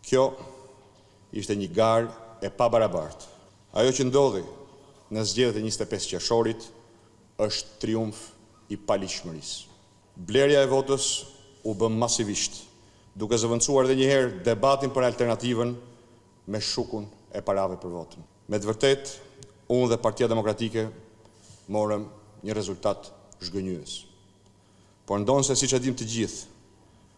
Kjo ishte një garë e pabarabartë. Ajo që ndodhi në zgjedhjet e 25 qershorit është triumf i paligjshmërisë. Blerja e votës u bë masivisht, duke zëvendësuar edhe një herë debatin për alternativën me shukun e parave për votën. Me të vërtetë, unë dhe Partia Demokratike morëm një rezultat zhgënjyes. Por ndonë se siç e dim të gjithë,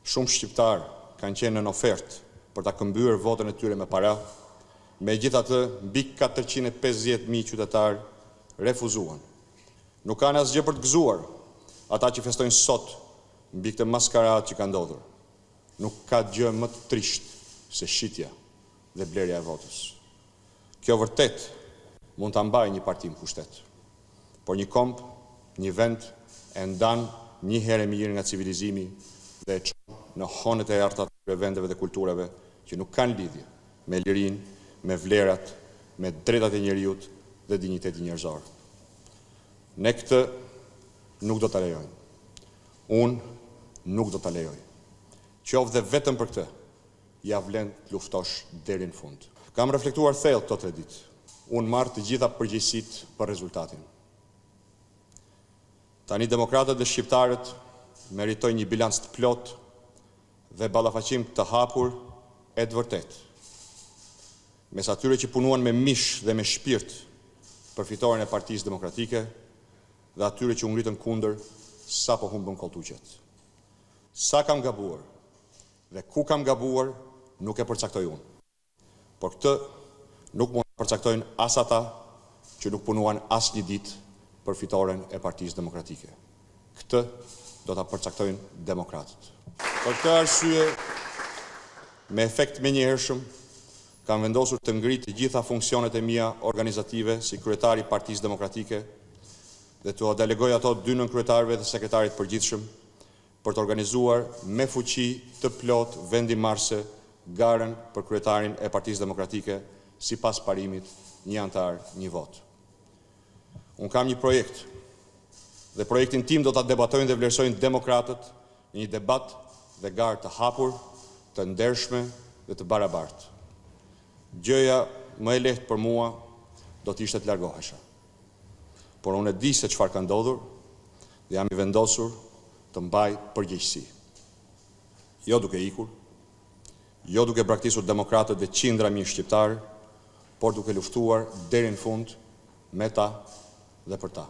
shumë shqiptarë kanë qenë në ofertë për ta këmbyer votën e tyre me para, megjithatë mbi 450.000 qytetarë refuzuan. Nuk kanë asgjë për të gëzuar ata që festojnë sot mbi këtë maskaradë që ka ndodhur. Nuk ka gjë më të trisht se shitja dhe blerja e votës. Kjo vërtet mund ta mbajë një parti në pushtet, por një komp, një vend e ndan një herë mirë nga civilizimi dhe e çon në honet e arta të vendeve dhe kulturave që nuk kanë lidhje me lirinë, me vlerat, me drejtat e njerëzit dhe dinjitetin njerëzor. Ne këtë nuk do ta lejojmë. Unë nuk do ta lejoj. Qoftë dhe vetëm për këtë, ja vlen të luftosh deri në fund. Kam reflektuar thellë këto 3 ditë. Unë marr të gjitha përgjegjësitë për rezultatin. Tani demokratët dhe shqiptarët meritojnë një bilanc të plot dhe ballafaqim të hapur e të vërtetë mes atyre që punuan me mish dhe me shpirt për fitoren e Partisë Demokratike dhe atyre që u ngritën kundër sapo humbën koltuqet. Sa kam gabuar dhe ku kam gabuar nuk e përcaktoj unë. Por këtë nuk mund të përcaktojnë as ata që nuk punuan as një ditë për fitoren e Partisë Demokratike. Këtë do ta përcaktojnë demokratët. Për këtë arsye, me efekt menjëhershëm, kam vendosur të ngrit të gjitha funksionet e mia organizative si kryetari i Partisë Demokratike dhe të delegoj ato 2 nënkryetarëve dhe sekretarit përgjithshëm për të organizuar me fuqi të plot vendimarrëse garën për kryetarin e Partisë Demokratike sipas parimit një antar, një vot. Unë kam një projekt dhe projektin tim do ta debatojnë dhe vlerësojnë demokratët në një debat dhe garë të hapur, të ndershme dhe të barabartë. Gjëja më e lehtë për mua do të ishte të largohesha. Por unë e di se çfarë ka ndodhur dhe jam i vendosur të mbaj përgjegjësi. Jo duke ikur, jo duke braktisur demokratët dhe qindra mijë shqiptarë, por duke luftuar deri në fund me ta dhe për ta.